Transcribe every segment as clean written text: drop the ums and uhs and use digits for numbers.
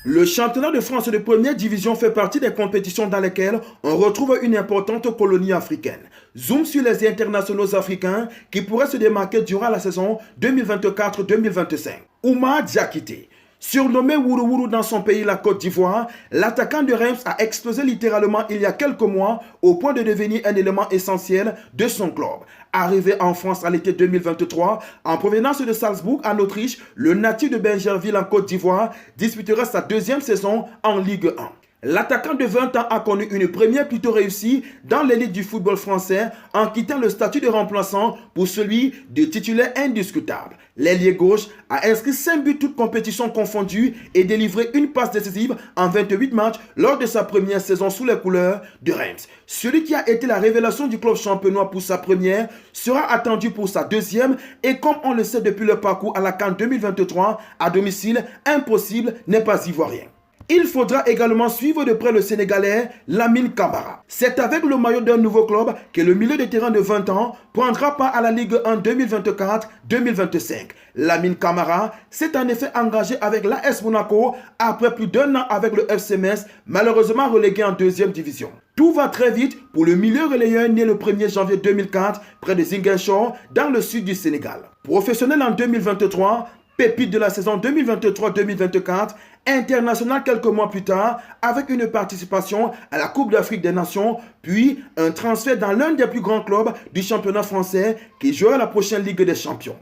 Le championnat de France de première division fait partie des compétitions dans lesquelles on retrouve une importante colonie africaine. Zoom sur les internationaux africains qui pourraient se démarquer durant la saison 2024-2025. Oumar Diakité. Surnommé Wourouourou dans son pays, la Côte d'Ivoire, l'attaquant de Reims a explosé littéralement il y a quelques mois au point de devenir un élément essentiel de son club. Arrivé en France à l'été 2023, en provenance de Salzbourg en Autriche, le natif de Bingerville en Côte d'Ivoire disputera sa deuxième saison en Ligue 1. L'attaquant de 20 ans a connu une première plutôt réussie dans l'élite du football français en quittant le statut de remplaçant pour celui de titulaire indiscutable. L'ailier gauche a inscrit 5 buts toutes compétitions confondues et délivré une passe décisive en 28 matchs lors de sa première saison sous les couleurs de Reims. Celui qui a été la révélation du club champenois pour sa première sera attendu pour sa deuxième et comme on le sait depuis le parcours à la CAN 2023 à domicile, impossible n'est pas ivoirien. Il faudra également suivre de près le Sénégalais Lamine Camara. C'est avec le maillot d'un nouveau club que le milieu de terrain de 20 ans prendra part à la Ligue 1 2024-2025. Lamine Camara s'est en effet engagé avec l'AS Monaco après plus d'un an avec le FC Metz, malheureusement relégué en deuxième division. Tout va très vite pour le milieu relayeur né le 1er janvier 2004 près de Ziguinchor dans le sud du Sénégal. Professionnel en 2023, pépite de la saison 2023-2024, international quelques mois plus tard avec une participation à la Coupe d'Afrique des Nations, puis un transfert dans l'un des plus grands clubs du championnat français qui jouera la prochaine Ligue des Champions.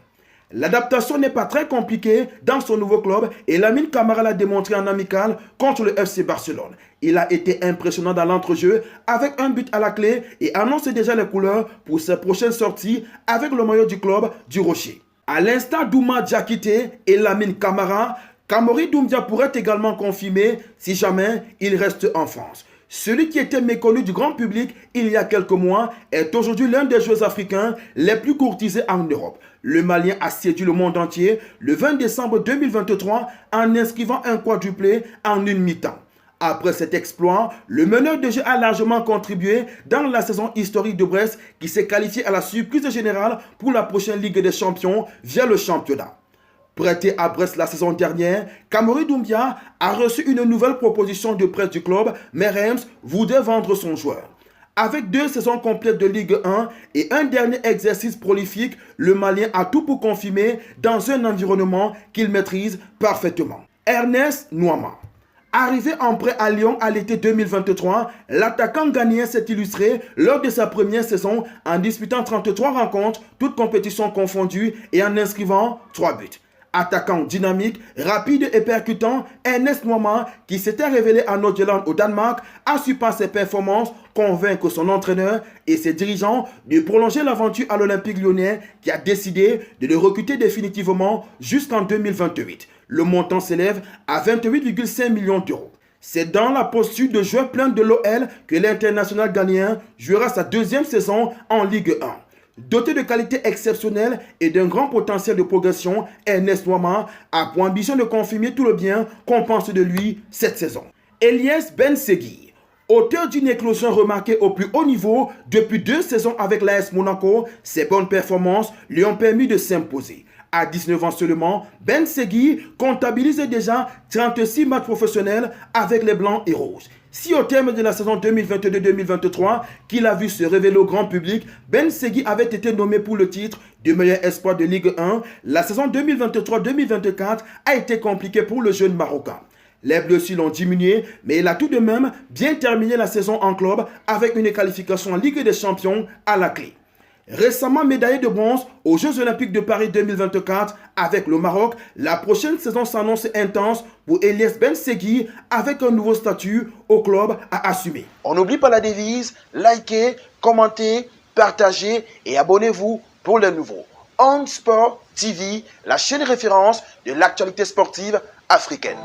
L'adaptation n'est pas très compliquée dans son nouveau club et Lamine Camara l'a démontré en amical contre le FC Barcelone. Il a été impressionnant dans l'entrejeu avec un but à la clé et annonce déjà les couleurs pour ses prochaines sorties avec le maillot du club du Rocher. À l'instar d'Oumar Diakité et Lamine Camara, Kamori Doumbia pourrait également confirmer si jamais il reste en France. Celui qui était méconnu du grand public il y a quelques mois est aujourd'hui l'un des joueurs africains les plus courtisés en Europe. Le Malien a séduit le monde entier le 20 décembre 2023 en inscrivant un quadruplé en une mi-temps. Après cet exploit, le meneur de jeu a largement contribué dans la saison historique de Brest qui s'est qualifié à la surprise générale pour la prochaine Ligue des Champions via le championnat. Prêté à Brest la saison dernière, Kamori Doumbia a reçu une nouvelle proposition de prêt du club, mais Reims voudrait vendre son joueur. Avec 2 saisons complètes de Ligue 1 et un dernier exercice prolifique, le Malien a tout pour confirmer dans un environnement qu'il maîtrise parfaitement. Ernest Nuama. Arrivé en prêt à Lyon à l'été 2023, l'attaquant ghanéen s'est illustré lors de sa première saison en disputant 33 rencontres, toutes compétitions confondues et en inscrivant 3 buts. Attaquant dynamique, rapide et percutant, Ernest Nuama, qui s'était révélé à Nordjylland au Danemark, a su par ses performances convaincre son entraîneur et ses dirigeants de prolonger l'aventure à l'Olympique lyonnais qui a décidé de le recruter définitivement jusqu'en 2028. Le montant s'élève à 28,5 millions d'euros. C'est dans la posture de joueur plein de l'OL que l'international ghanéen jouera sa deuxième saison en Ligue 1. Doté de qualités exceptionnelles et d'un grand potentiel de progression, Ernest Nuama a pour ambition de confirmer tout le bien qu'on pense de lui cette saison. Eliès Benseghir, auteur d'une éclosion remarquée au plus haut niveau depuis 2 saisons avec l'AS Monaco, ses bonnes performances lui ont permis de s'imposer. À 19 ans seulement, Benseghir comptabilise déjà 36 matchs professionnels avec les Blancs et Rouges. Si au terme de la saison 2022-2023, qu'il a vu se révéler au grand public, Benseghir avait été nommé pour le titre de meilleur espoir de Ligue 1, la saison 2023-2024 a été compliquée pour le jeune Marocain. Les blessures l'ont diminué, mais il a tout de même bien terminé la saison en club avec une qualification en Ligue des Champions à la clé. Récemment médaillé de bronze aux Jeux Olympiques de Paris 2024 avec le Maroc, la prochaine saison s'annonce intense pour Eliès Benseghir avec un nouveau statut au club à assumer. On n'oublie pas la devise, likez, commentez, partagez et abonnez-vous pour les nouveaux. On Sport TV, la chaîne référence de l'actualité sportive africaine.